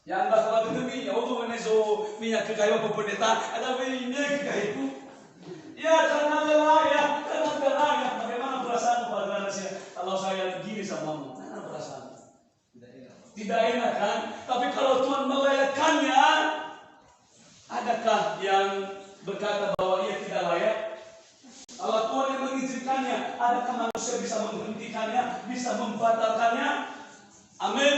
Yang bakal demi ya Allah menezo minyak kekayaan pendeta ada minyak kekayaan. Ya karena layak, bagaimana perasaan pada manusia kalau saya begini samamu? Mana perasaan? Tidak enak kan? Tapi kalau Tuhan melayakkannya, adakah yang berkata bahwa ia tidak layak? Kalau Tuhan yang mengizinkannya, adakah manusia bisa menghentikannya, bisa membatalkannya? Amin.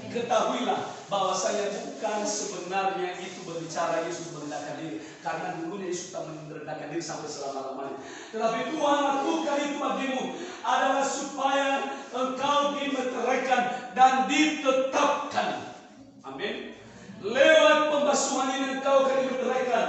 Ketahuilah bahwasanya bukan sebenarnya itu berbicara Yesus merendahkan diri, karena dulunya Yesus tak merendahkan diri sampai selama-lamanya. Tetapi Tuhan lakukan itu bagimu adalah supaya engkau dimeteraikan dan ditetapkan. Amin. Lewat pembasuhan ini engkau akan dimeteraikan.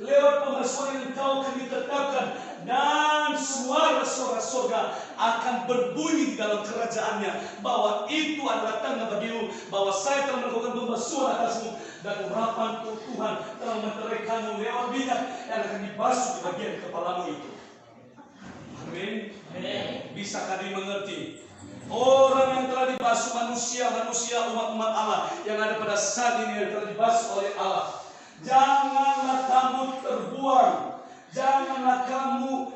Lewat pembasuhan ini engkau akan ditetapkan. Dan suara-suara surga akan berbunyi di dalam kerajaannya bahwa itu adalah tanda bagimu bahwa saya telah melakukan pembasuhan atasmu dan urapan Tuhan telah meteraikanmu lewat minyak yang akan dibasuh di bagian kepalamu itu. Amin. Bisakah dimengerti? Orang yang telah dibasuh manusia umat-umat Allah yang ada pada saat ini yang telah dibasuh oleh Allah. Janganlah kamu terbuang. Janganlah kamu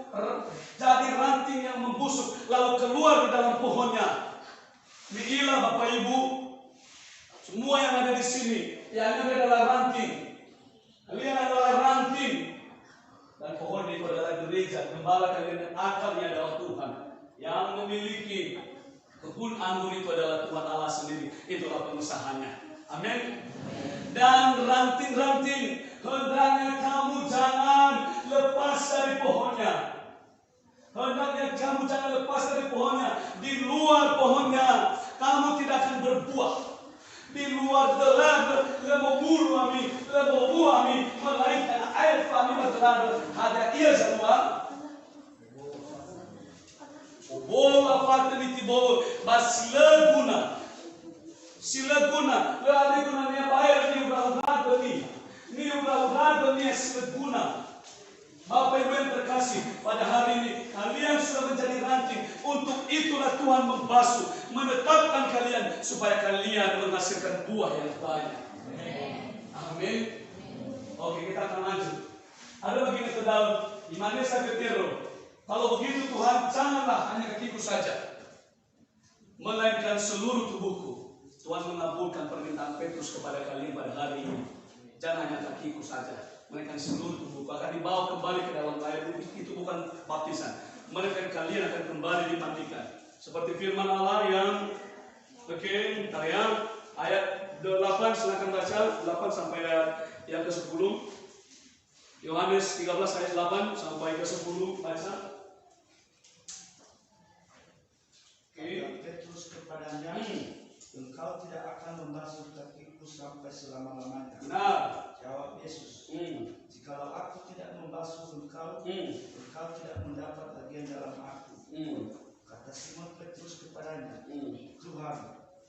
jadi ranting yang membusuk lalu keluar di dalam pohonnya. Inilah Bapak Ibu, semua yang ada di sini, yang ada adalah ranting. Kalian adalah ranting dan pohon itu adalah gereja. Gembala kalian dan akarnya adalah Tuhan. Yang memiliki kebun anggur itu adalah Tuhan Allah sendiri. Itulah pengusahanya. Amin. Dan ranting-ranting, hendaknya kamu jangan lepas dari pohonnya. Hendaknya kamu jangan lepas dari pohonnya. Di luar pohonnya kamu tidak akan berbuah. Di luar lembu ami, melainkan air kami bertelan ada ia semua. Bola fatali tibo basilaguna. Silaguna, lagi gunanya bayar ni udah ni silaguna. Bapak Ibu yang terkasih, pada hari ini kalian sudah menjadi ranting. Untuk itulah Tuhan membasuh, menetapkan kalian supaya kalian menghasilkan buah yang banyak. Amin. Oke, kita akan lanjut. Ada begini ke dalam imannya saya ketero. Kalau begitu Tuhan, janganlah hanya kakiku saja, melainkan seluruh tubuhku. Tuhan mengabulkan permintaan Petrus kepada kalian pada hari ini. Jangan hanya kakiku saja, melainkan seluruh tubuh. Bahkan dibawa kembali ke dalam air itu bukan baptisan. Melainkan kalian akan kembali dimandikan. Seperti firman Allah yang ayat 8, silakan baca 8 sampai yang ke-10. Yohanes 13 ayat 8 sampai ke 10 baca. Petrus kepadanya, engkau tidak akan membasuh kakiku sampai selama-lamanya. Benar. Jawab Yesus, jikalau aku tidak membasuh engkau, engkau tidak mendapat bagian dalam aku. Kata Simon Petrus kepadanya, Tuhan,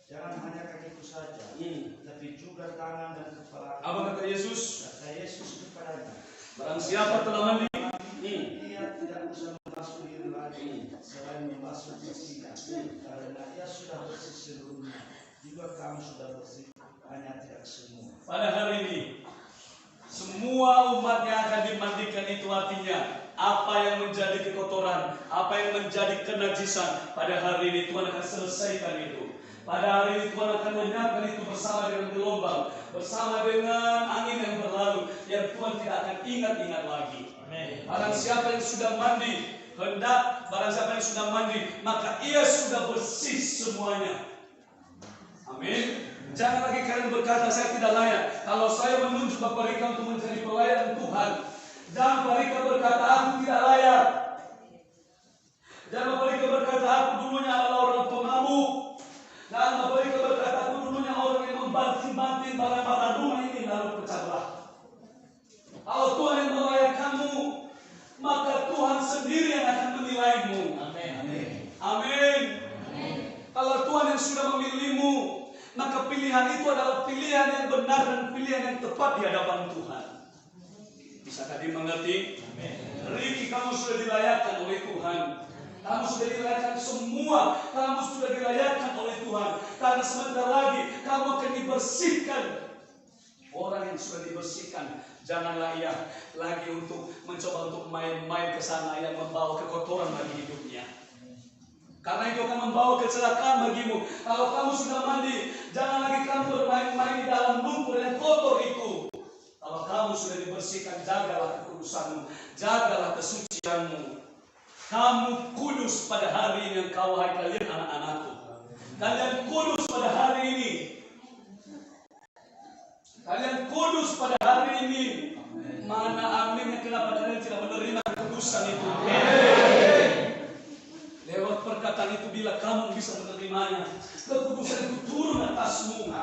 jangan hanya kakiku saja, tapi juga tangan dan kepala. Apa kata Yesus? Kata Yesus kepadanya, barang siapa telah mandi, ia tidak usah membasuh diri lagi selain membasuh kakinya, karena ia sudah bersih seluruhnya. Juga kamu sudah bersih, hanya tidak semua. pada hari ini semua umat yang akan dimandikan itu artinya apa yang menjadi kekotoran, apa yang menjadi kenajisan, pada hari ini Tuhan akan selesaikan itu. Pada hari ini Tuhan akan menyiapkan itu bersama dengan gelombang, bersama dengan angin yang berlalu, yang Tuhan tidak akan ingat-ingat lagi. Barang siapa yang sudah mandi, barang siapa yang sudah mandi, maka ia sudah bersih semuanya. Amin. Jangan lagi kalian berkata saya tidak layak. Kalau saya menunjuk Bapak Rika untuk menjadi pelayan Tuhan, dan Bapak Rika berkata aku tidak layak, dan Bapak Rika berkata aku dulunya adalah orang pemabuk, dan Bapak Rika berkata aku dulunya orang yang membanting-banting barang-barang rumah ini lalu pecah belah. Kalau Tuhan yang melayakkanmu, maka Tuhan sendiri yang akan menilaimu. Amin. Amin. Kalau Tuhan yang sudah memilihmu, maka pilihan itu adalah pilihan yang benar dan pilihan yang tepat di hadapan Tuhan. Bisakah dimengerti? Hari ini kamu sudah dilayakkan oleh Tuhan. Kamu sudah dilayakkan semua. Kamu sudah dilayakkan oleh Tuhan. Karena sebentar lagi kamu akan dibersihkan. Orang yang sudah dibersihkan, janganlah ia lagi untuk mencoba untuk main-main ke sana yang membawa kekotoran bagi hidupnya. Karena itu akan membawa kecelakaan bagimu. Kalau kamu sudah mandi, jangan lagi kamu bermain-main di dalam lumpur yang kotor itu. Kalau kamu sudah dibersihkan, jagalah kekudusanmu, jagalah kesucianmu. Kamu kudus pada hari ini, engkau hai kalian anak-anakku. Kalian kudus pada hari ini. Kalian kudus pada hari ini. Mana aminnya, kenapa kalian tidak menerima kekudusan itu? Lewat perkataan itu, bila kamu bisa menerimanya, kekudusan itu turun atasmu.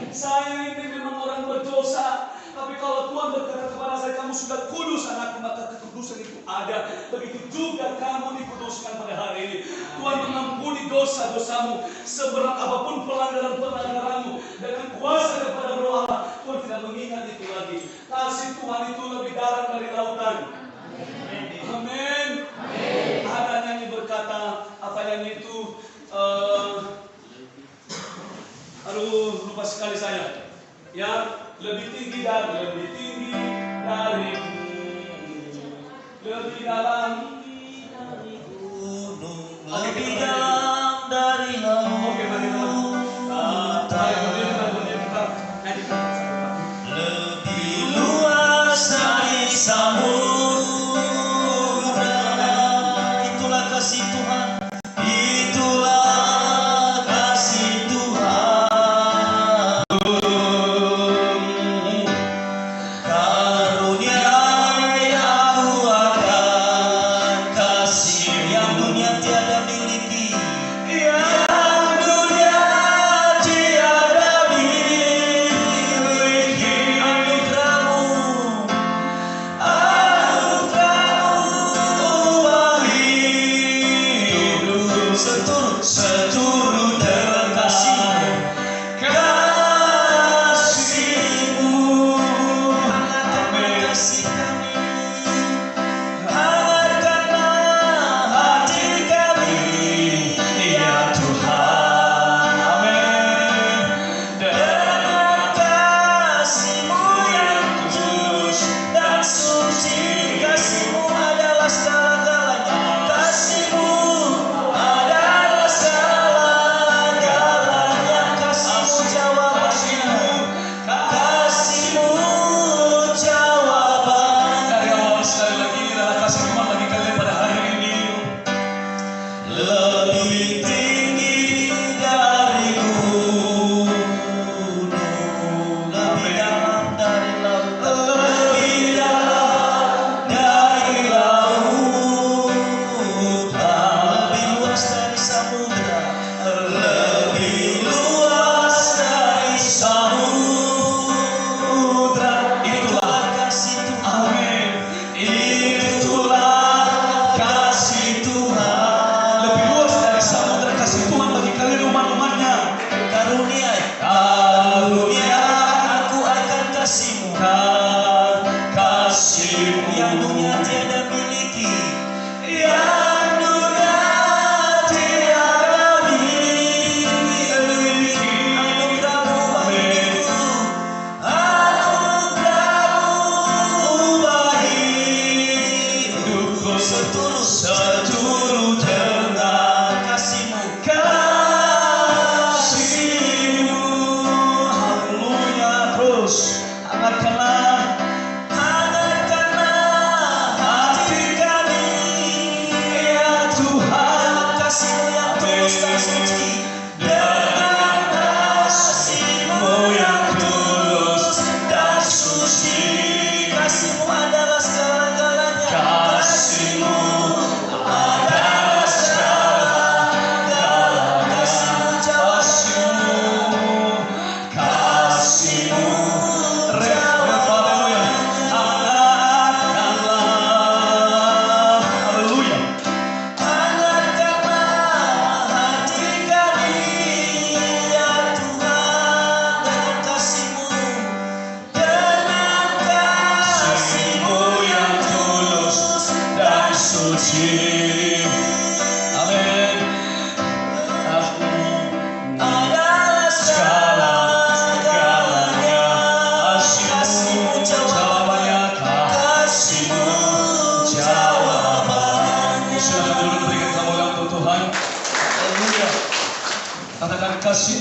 Saya ini memang orang berdosa, tapi kalau Tuhan berkata kepada saya, kamu sudah kudus anakku, maka kekudusan itu ada. Begitu juga kamu dikuduskan pada hari ini. Tuhan mengampuni dosa-dosamu, seberat apapun pelanggaran-pelanggaranmu. Dengan kuasa daripada Roh Allah, Tuhan tidak mengingat itu lagi. Kasih Tuhan itu lebih dalam dari lautan. Amin. Ada nyanyi berkata, apa nyanyi itu? Aduh, lupa sekali saya. Ya, lebih tinggi darimu, lebih dalam dari gunung, lebih dalam dari laut. Oke, mari kita lebih luas dari samudra. Itulah kasih Tuhan. Itulah kasih Tuhan. Karuniai aku akan kasih yang dunia tiada miliki, yang dunia tiada miliki. Anugerahmu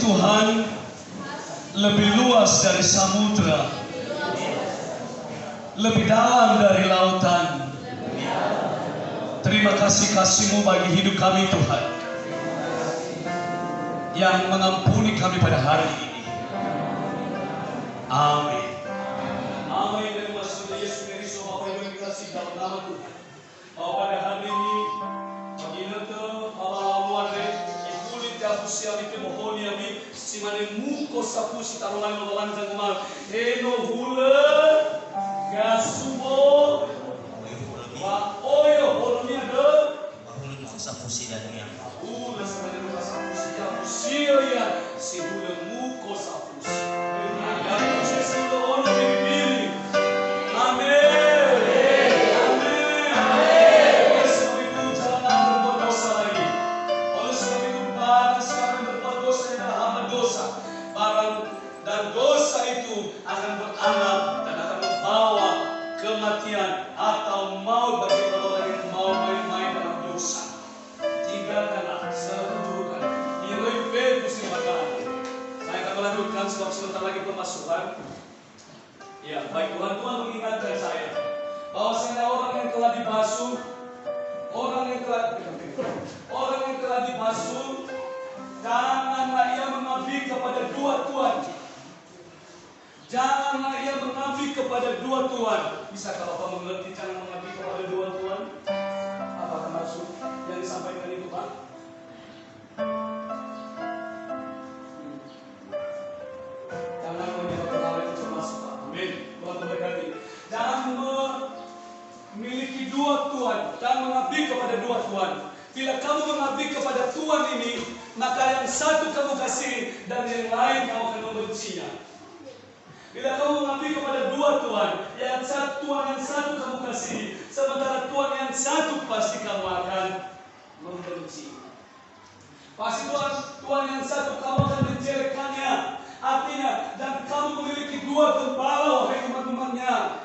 Tuhan lebih luas dari samudra, lebih dalam dari lautan. Terima kasih kasih-Mu bagi hidup kami Tuhan, yang mengampuni kami pada hari ini. Amin. Amin. Dan maksudnya Yesus Kristus Bapak Ibu yang dikasihi dalam nama Tuhan. Pada hari ini bagi nete Bapak laluan ikulit jabusi ami temohoni ami simane muko sapusi taruhan melanjang mal eno hule gasubo wa oyo holonia de Bahuli sapusi dan yang hule samane muko sapusi jabusi ya si hule muko sapusi agar Yesus ono dipilih. Amin. Dan dosa itu akan beranak dan akan membawa kematian atau maut bagi orang yang mau main-main dalam dosa. Tinggalkanlah, setujukan. Nilai bagus di makan. Saya akan melanjutkan sebab sebentar lagi pemasukan. Ya, baik Tuhan mengingatkan saya bahwa saya orang yang telah dibasuh, orang yang telah dibasuh, janganlah ia mengabdi kepada dua tuan. Janganlah ia mengabdi kepada dua tuan. Bisakah Bapak mengerti jangan mengabdi kepada dua tuan? Apakah maksud yang disampaikan itu, Pak? Jangan menyebabkan hal itu termasuk, Pak. Amin. Tuhan memberkati. Jangan memiliki dua tuan. Jangan mengabdi kepada dua tuan. Bila kamu mengabdi kepada tuan ini, maka yang satu kamu kasih dan yang lain kamu akan membencinya. Bila kamu mengabdi kepada dua tuan, yang satu tuan yang satu kamu kasih, sementara tuan yang satu pasti kamu akan membenci. Pasti tuan yang satu kamu akan menjelekkannya. Artinya, dan kamu memiliki dua gembala, wahai umat-umatnya.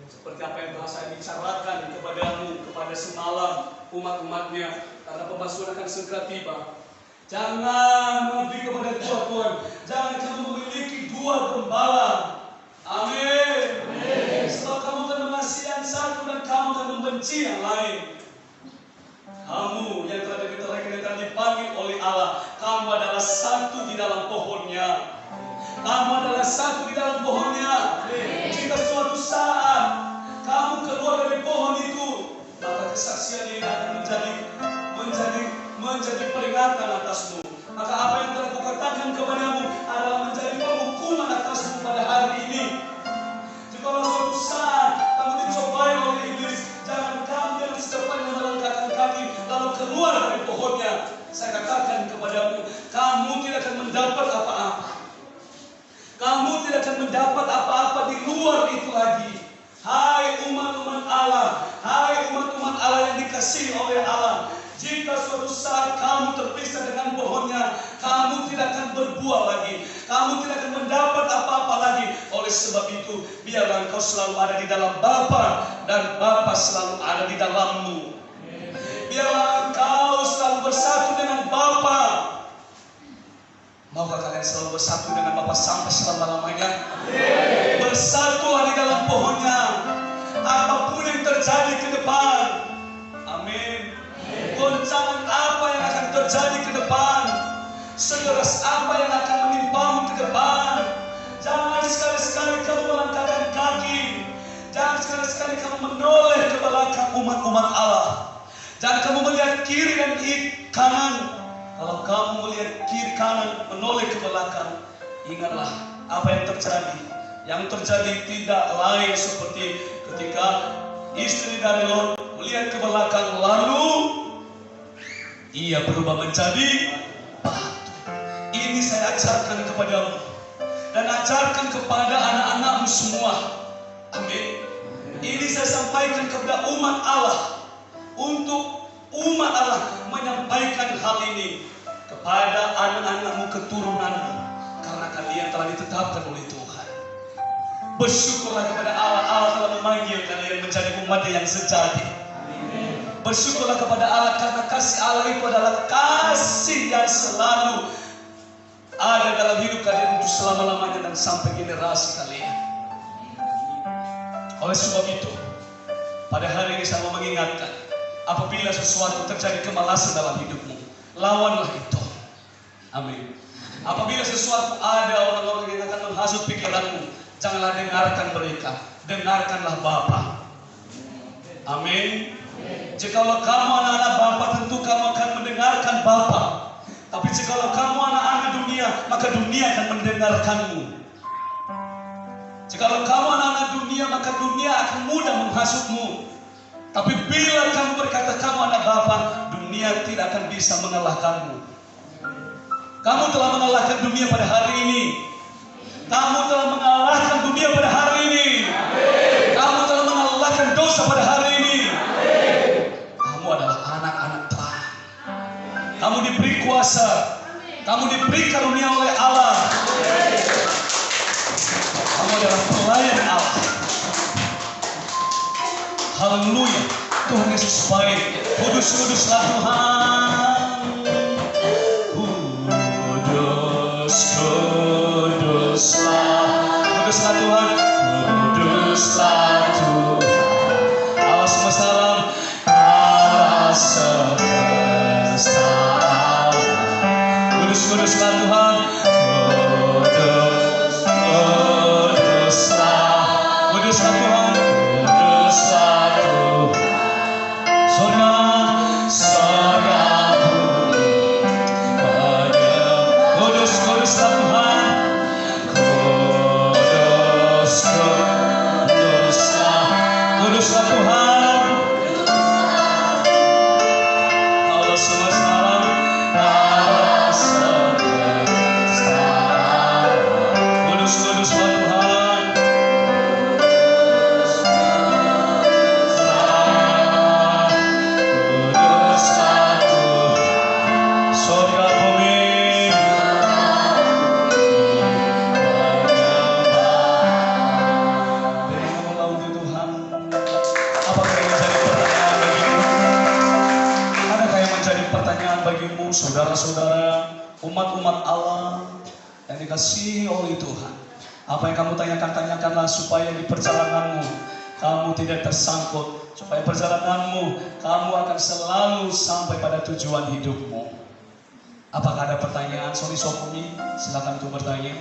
Seperti apa yang bahasa bicarakan kepadamu, kepada semalam umat-umatnya, karena pemasukan akan segera tiba. Jangan mengabdi kepada dua tuan. Jangan kamu memiliki dua gembala. Amin. Sebab kamu akan mengasihi yang satu dan kamu akan membenci yang lain. Kamu yang telah dipanggil oleh Allah, kamu adalah satu di dalam pohonnya. Kamu adalah satu di dalam pohonnya. Jika suatu saat kamu keluar dari pohon itu, maka kesaksian ini akan menjadi peringatan atasmu. Maka apa yang telah kukatakan kepadamu adalah menjadi penghukuman atasmu pada hari ini. Jika suatu saat kamu dicobai oleh iblis, jangan kamu yang secepatnya melangkahkan kaki lalu keluar dari pohonnya. Saya katakan kepadamu, kamu tidak akan mendapat apa-apa. Kamu tidak akan mendapat apa-apa di luar itu lagi. Hai umat-umat Allah yang dikasihi oleh Allah. Jika suatu saat kamu terpisah dengan pohonnya, kamu tidak akan berbuah lagi. Kamu tidak akan mendapat apa-apa lagi. Oleh sebab itu, biarlah engkau selalu ada di dalam Bapa dan Bapa selalu ada di dalammu. Biarlah engkau selalu bersatu dengan Bapa. Maukah kalian selalu bersatu dengan Bapa sampai selama-lamanya? Bersatu di dalam pohonnya. Apapun yang terjadi ke depan, amin. Goncangan apa yang akan terjadi ke depan, sekeras apa yang akan menimpamu ke depan, jangan sekali-sekali kamu melangkahkan kaki. Jangan sekali-sekali kamu menoleh ke belakang umat-umat Allah. Jangan kamu melihat kiri dan kanan. Kalau kamu melihat kiri kanan, menoleh ke belakang, ingatlah apa yang terjadi. Yang terjadi tidak lain seperti ketika istri dari Lot melihat ke belakang, lalu ia berubah menjadi batu. Ini saya ajarkan kepadamu dan ajarkan kepada anak-anakmu semua. Amin. Ini saya sampaikan kepada umat Allah, untuk umat Allah menyampaikan hal ini kepada anak-anakmu, keturunanmu, karena kalian telah ditetapkan oleh Tuhan. Bersyukurlah kepada Allah. Allah telah memanggil kalian menjadi umat yang sejati. Bersyukurlah kepada Allah karena kasih Allah itu adalah kasih yang selalu selama-lamanya dan sampai generasi kalian. Oleh sebab itu, pada hari ini saya mau mengingatkan, apabila sesuatu terjadi kemalasan dalam hidupmu, lawanlah itu. Amin. Apabila sesuatu ada orang-orang yang akan menghasut pikiranmu, janganlah dengarkan mereka, dengarkanlah Bapa. Amin. Jikalau kamu anak-anak Bapa, tentu kamu akan mendengarkan Bapa. Tapi jikalau kamu anak-anak dunia, maka dunia akan mendengarkanmu. Jikalau kamu anak-anak dunia, maka dunia akan mudah menghasutmu. Tapi bila kamu berkata kamu anak Bapa, dunia tidak akan bisa mengalahkanmu. Kamu telah mengalahkan dunia pada hari ini. Kamu telah mengalahkan dunia pada hari ini. Kamu telah mengalahkan dosa pada hari ini. Kamu adalah anak-anak Tuhan. Kamu diberi kuasa. Kamu diberi karunia oleh Allah. Kamu adalah pelayan Allah. Haleluya. Tuhan Yesus baik. Kudus-kuduslah Tuhan. Kuduslah Tuhan. Kuduslah Tuhan. Allah semesta alam. Allah semesta alam. Kuduslah Tuhan. Kuduslah Tuhan. Kuduslah Tuhan. Surga bunyi padam. Kuduslah Tuhan. Kuduslah Tuhan. Allah semesta alam. Allah semesta alam. Kuduslah Tuhan. Kuduslah Tuhan. Surga bumi menyembah. Untuk Tuhan. Apakah yang menjadi pertanyaan bagimu? Adakah yang menjadi pertanyaan bagimu, saudara-saudara, umat-umat Allah yang dikasihi oleh Tuhan? Apa yang kamu tanyakanlah supaya di perjalananmu kamu tidak tersangkut, supaya perjalananmu kamu akan selalu sampai pada tujuan hidupmu. Apakah ada pertanyaan? Soni Sokumi, silakan untuk bertanya.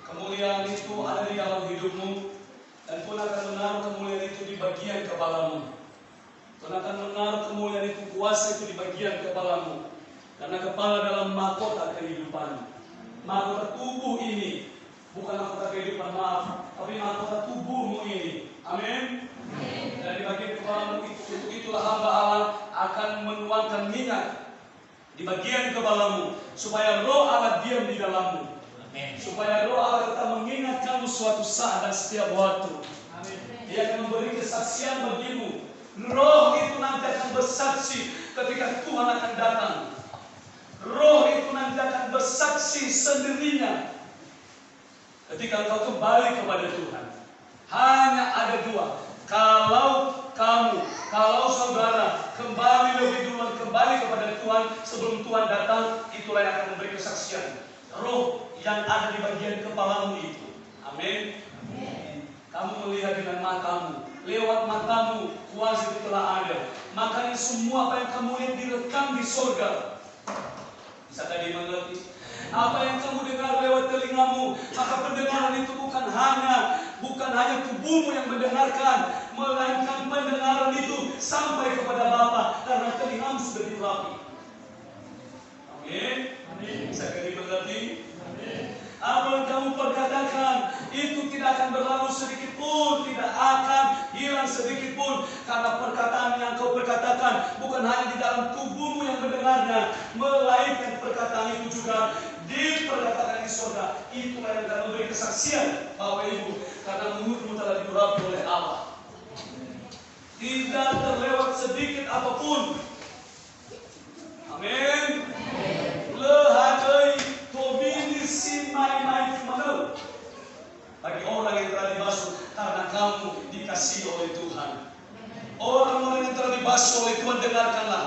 Kemuliaan itu ada di dalam hidupmu, dan Tuhan akan menaruh kemuliaan itu di bagian kepalamu. Tuhan akan menaruh kemuliaan itu, kuasa itu di bagian kepalamu. Karena kepala dalam mahkota kehidupan. Mahkota tubuh ini bukan mahkota kehidupan, maaf, tapi mahkota tubuhmu ini. Amin. Dan di bagian kepalamu itu, untuk itulah hamba Allah akan menuangkan minyak di bagian kepalamu, supaya roh Allah diam di dalammu. Supaya roh Allah tetap mengingat kamu suatu saat dan setiap waktu. Dia akan memberi kesaksian bagimu. Roh itu nanti akan bersaksi ketika Tuhan akan datang. Roh itu nanti akan bersaksi sendirinya ketika engkau kembali kepada Tuhan. Hanya ada dua. Kalau saudara kembali lebih duluan, kembali kepada Tuhan sebelum Tuhan datang, itulah yang akan memberi kesaksian. Roh yang ada di bagian kepalamu itu. Amin. Kamu melihat dengan matamu, lewat matamu kuasa itu telah ada. Makanya semua apa yang kamu lihat direkam di surga. Bisa tadi mengerti? Apa yang kamu dengar lewat telingamu, maka pendengaran itu bukan hanya tubuhmu yang mendengarkan, melainkan pendengaran itu sampai kepada Bapa karena telingamu sudah diurapi. Amin. Bisa tadi mengerti? Apa yang kamu perkatakan itu tidak akan berlalu sedikit pun, tidak akan hilang sedikit pun, karena perkataan yang kau perkatakan bukan hanya di dalam tubuhmu yang mendengarnya, melainkan perkataan itu juga diperkatakan di surga. Itulah yang akan memberi kesaksian, Bapak Ibu, karena mulutmu telah diurapi oleh Allah. Tidak terlewat sedikit apapun. Amin. Lehagai tobini simai mana? Bagi orang yang telah dibasuh karena kamu dikasihi oleh Tuhan. Orang-orang yang telah dibasuh oleh Tuhan, dengarkanlah.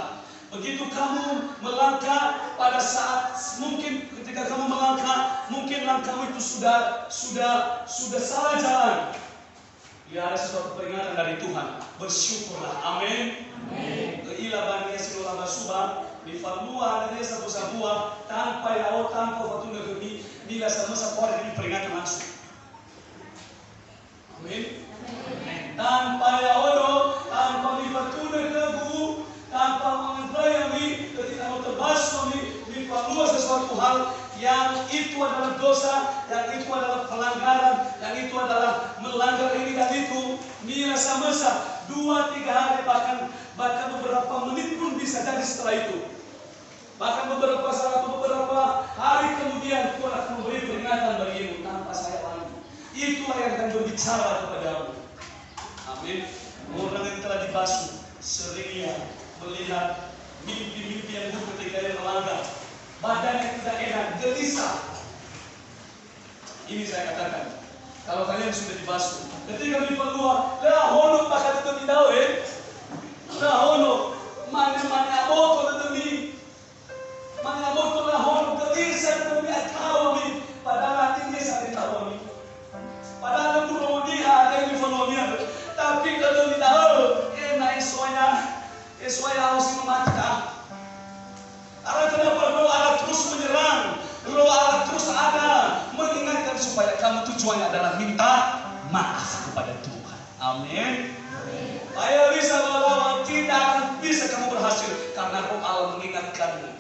Begitu kamu melangkah, pada saat mungkin ketika kamu melangkah, mungkin langkahmu itu sudah salah jalan. Ya, ada sesuatu peringatan dari Tuhan. Bersyukurlah. Amin. Ila bani yasiru basuba di falua ada desa busabua tanpa yao tanpa fatuna gemi nila sama sapor ini peringatan langsung. Amin. Tanpa yao tanpa mi fatuna gebu tanpa mengadrayami ketika mau terbasuh di falua sesuatu hal yang itu adalah dosa, yang itu adalah pelanggaran, yang itu adalah melanggar ini dan itu. Nila sama 2-3 hari bahkan beberapa menit pun bisa jadi setelah itu. Bahkan beberapa hari kemudian Tuhan akan memberi peringatan bagimu tanpa saya lagi. Itulah yang akan berbicara kepadamu. Amin. Orang yang telah dibasuh seringnya melihat mimpi-mimpi yang buruk ketika dia melanggar. Badannya tidak enak, gelisah. Ini saya katakan, kalau kalian sudah dibasuh, ketika di keluar, lah hono pakai itu tidak lah hono mana aboto demi mana aboto lah hono gelisah demi atau mi padahal hatinya sakit tahu mi padahal pun dia ada yang difolonya tapi kalau tidak naik soalnya harus mematikan. Allah kenapa roh Allah terus menyerang, roh Allah terus ada mengingatkan supaya kamu tujuannya adalah minta maaf kepada Tuhan. Amin. Ayo bisa bahwa tidak akan bisa kamu berhasil karena roh Allah mengingatkanmu.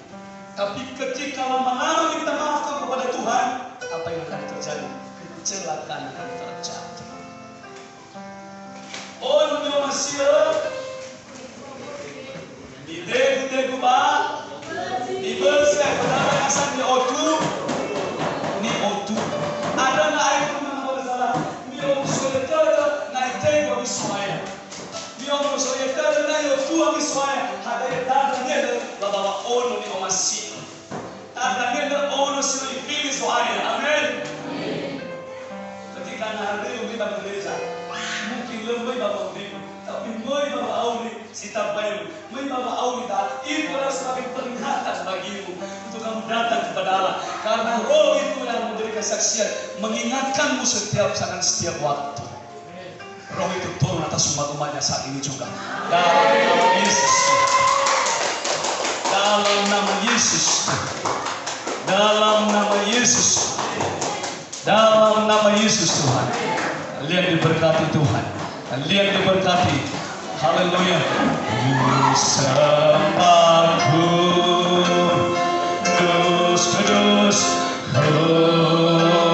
Tapi ketika lama-lama minta maaf kepada Tuhan, apa yang akan terjadi? Kecelakaan akan terjadi. Oh, menurut Mesir, ide ba? Ibersih pada asal ni otu, ada na air pun nama salah. Ni orang soliter na ite ko biswaya. Ni orang soliter na otu biswaya. Ada yang dah ni bawa ono ni omasi. Ada ni ono suri fili soaya. Amin. Ketika nanti umi bawa gereja, mungkin lebih bawa umi, tapi moi bawa auri sita bayu. Moi bawa auri dah. Itu adalah sebagai peringatan bagimu untuk kamu datang kepada Allah. Karena roh itu yang memberi kesaksian, mengingatkanmu setiap saat, setiap waktu. Roh itu turun atas umat-umatnya saat ini juga. Dalam nama Yesus. Dalam nama Yesus. Dalam nama Yesus. Dalam nama Yesus Tuhan. Kalian diberkati Tuhan. Kalian diberkati. Haleluya. Sembahku kudus, kudus, kudus,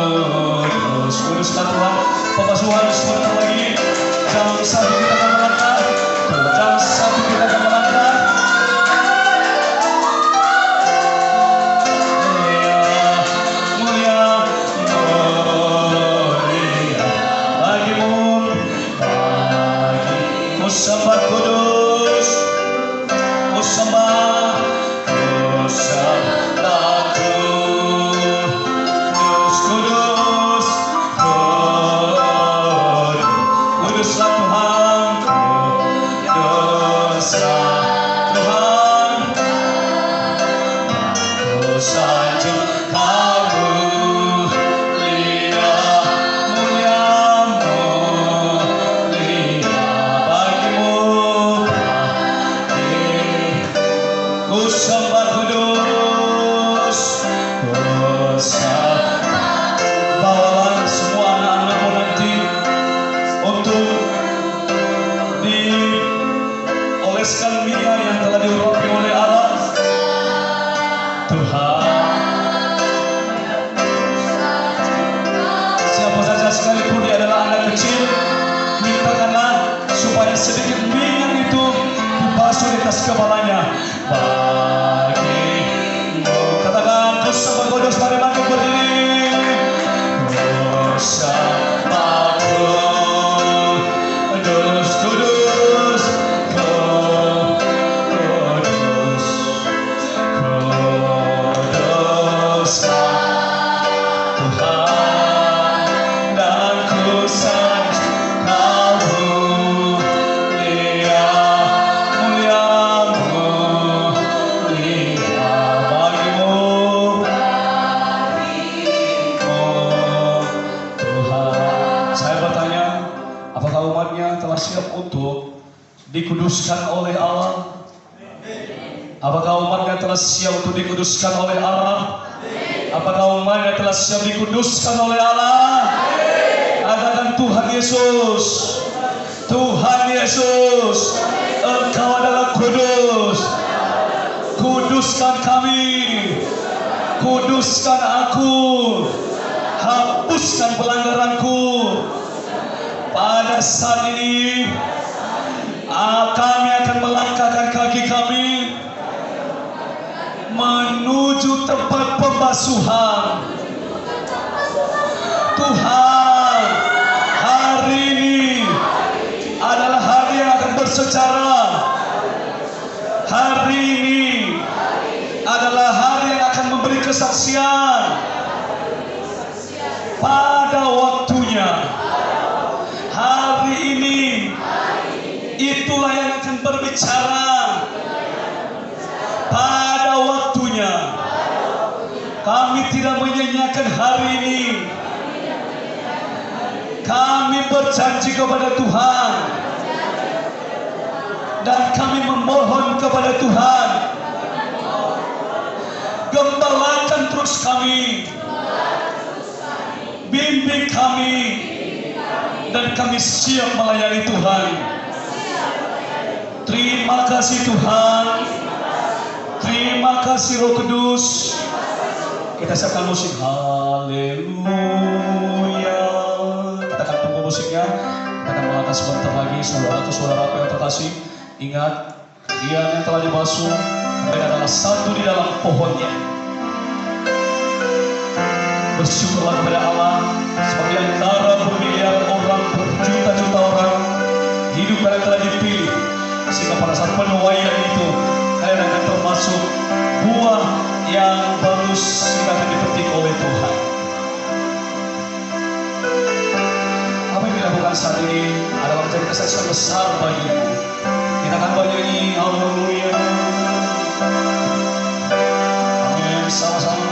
kuduslah Tuhan. Bapak Tuhan sebentar lagi jam 1 kita akan melangkah. Jam 1 kita akan melangkah. Mulia, mulia bagimu, bagimu sembah kudus, ku sembah, ku sembah kudus, kudus, kuduslah Tuhan, kuduslah Tuhan, ku sanjung Kau mulia, mulia, mulia bagimu, ku sembah kudus, ku sembah. Bawalah semua anak-anakmu nanti untuk dioleskan minyak yang telah diurapi oleh Allah. Tuhan, siapa saja sekalipun dia adalah anak kecil, mintakanlah supaya sedikit minyak itu dibasuh di atas kepalanya. Bagimu, katakan ku sembah kudus, mari bangkit berdiri. Ku sembah kudus, kudus, kudus, kuduslah Tuhan, dan ku sanjung Kau mulia, dikuduskan oleh Allah? Apakah umatnya telah siap untuk dikuduskan oleh Allah? Apakah umatnya telah siap dikuduskan oleh Allah? Katakan Tuhan Yesus, Tuhan Yesus, Engkau adalah kudus. Kuduskan kami, kuduskan aku, hapuskan pelanggaranku. Pada saat ini kami akan melangkahkan kaki kami menuju tempat pembasuhan. Tuhan, hari ini adalah hari yang akan bersejarah. Hari ini adalah hari yang akan memberi kesaksian. Pada waktunya, hari ini, itulah yang akan berbicara. Pada waktunya, kami tidak menyanyiakan hari ini. Kami berjanji kepada Tuhan dan kami memohon kepada Tuhan, gembalakan terus kami, bimbing kami, dan kami siap melayani Tuhan. Terima kasih Tuhan. Terima kasih Roh Kudus. Kita siapkan musik. Haleluya. Kita akan tunggu musiknya. Kita akan melangkah sebentar lagi. Saudara-saudaraku yang terkasih, ingat, dia yang telah dibasuh mereka adalah satu di dalam pohonnya. Bersyukurlah kepada Allah, sebab di antara bermiliar orang, berjuta-juta orang, hidup kalian telah dipilih, sehingga pada saat penuaian itu kalian akan termasuk buah yang bagus sehingga akan dipetik oleh Tuhan. Apa yang dilakukan saat ini adalah menjadi kesaksian besar bagimu. Kita akan bernyanyi haleluya. Amin, sama-sama.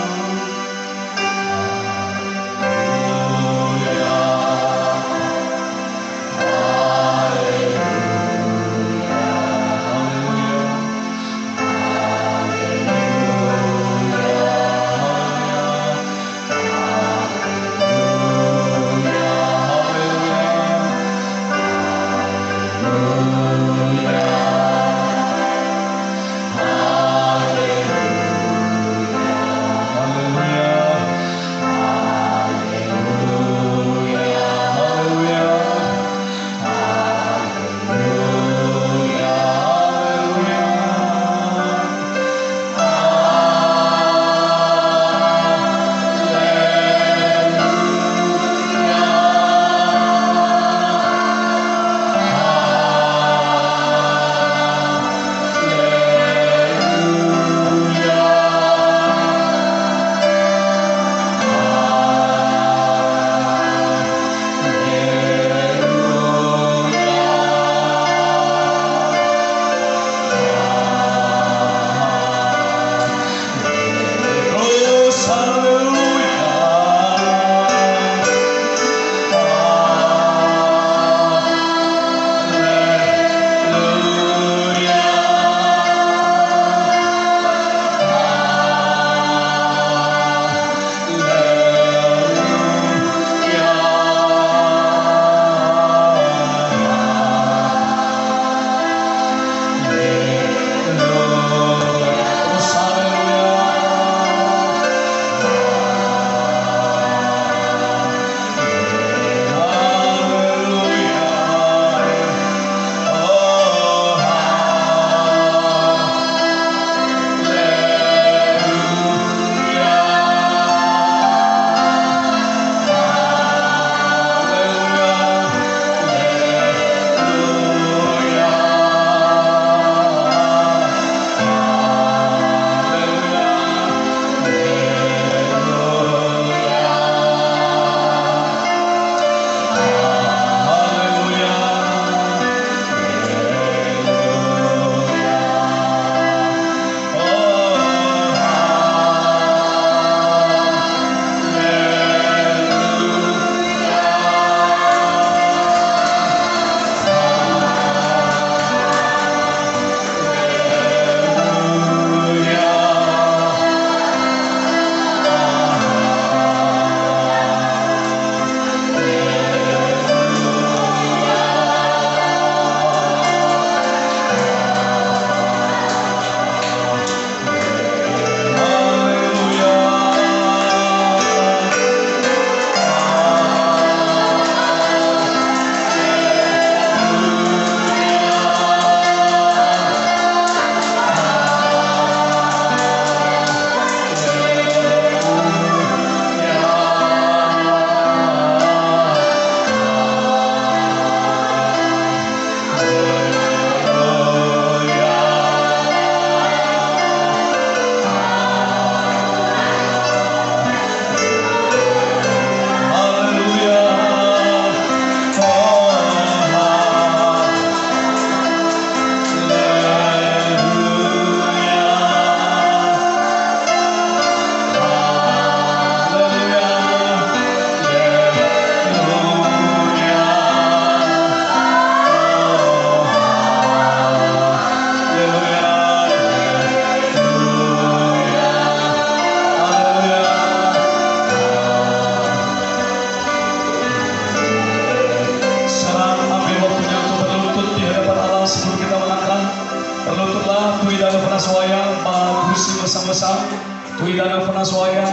penasuaya bagus bersama-sama. Tui dana penasuaya.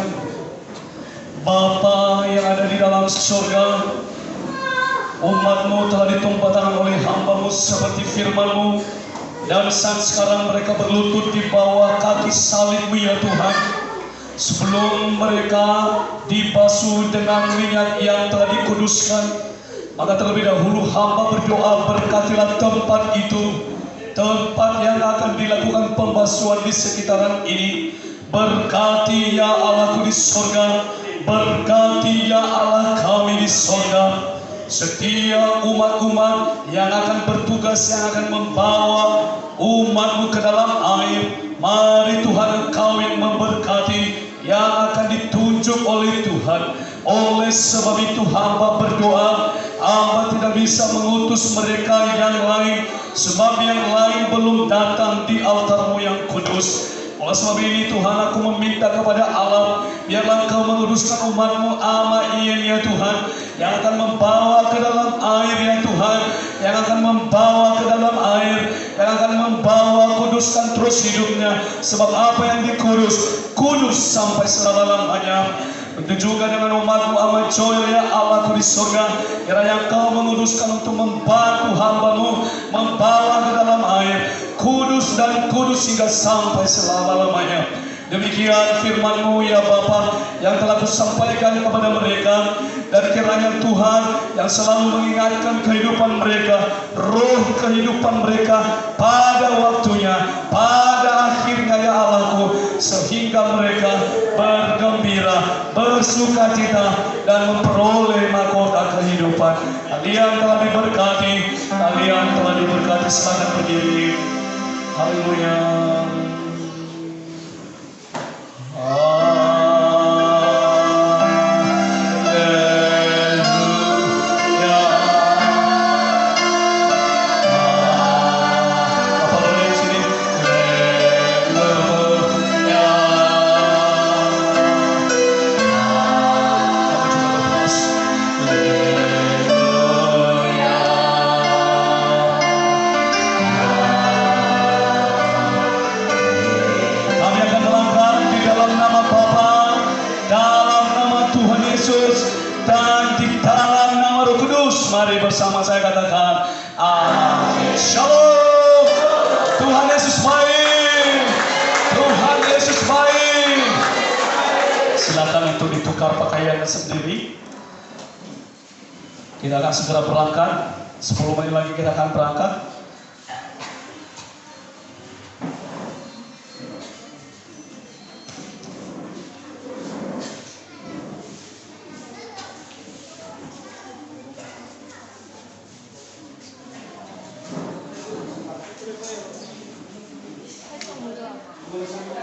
Bapa yang ada di dalam surga, umat-Mu telah ditumpahkan oleh hamba-Mu seperti firman-Mu, dan saat sekarang mereka berlutut di bawah kaki salib-Mu ya Tuhan. Sebelum mereka dibasuh dengan minyak yang telah dikuduskan, maka terlebih dahulu hamba berdoa, berkatilah tempat itu, tempat yang akan dilakukan pembasuhan di sekitaran ini. Berkati ya Allahku di surga, berkati ya Allah kami di surga. Setiap umat-umat yang akan bertugas, yang akan membawa umat-Mu ke dalam air, mari Tuhan Engkau yang memberkati, yang akan ditunjuk oleh Tuhan. Oleh sebab itu hamba berdoa, hamba tidak bisa mengutus mereka yang lain, sebab yang lain belum datang di altar-Mu yang kudus. Oleh sebab ini Tuhan, aku meminta kepada Allah, biarlah Engkau menguruskan umat-Mu ama Ian ya Tuhan, yang akan membawa ke dalam air ya Tuhan, yang akan membawa ke dalam air, yang akan membawa, kuduskan terus hidupnya. Sebab apa yang dikudus, kudus sampai selama-lamanya. Begitu juga dengan umat-Mu amat joy ya Allahku di surga, kiranya Engkau menguduskan untuk membantu hamba-Mu membawa ke dalam air, kudus dan kudus hingga sampai selama-lamanya. Demikian firman-Mu ya Bapa yang telah Kusampaikan kepada mereka, dan kiranya Tuhan yang selalu mengingatkan kehidupan mereka, roh kehidupan mereka pada waktunya, pada akhirnya ya Allahku, sehingga mereka bergembira, bersukacita, dan memperoleh mahkota kehidupan. Kalian telah diberkati, kalian telah diberkati. Silakan berdiri. Haleluya. Mari bersama saya katakan amin. Shalom. Tuhan Yesus baik. Tuhan Yesus baik. Silakan untuk ditukar pakaiannya sendiri. Kita akan segera berangkat. 10 menit lagi kita akan berangkat. Boleh sampai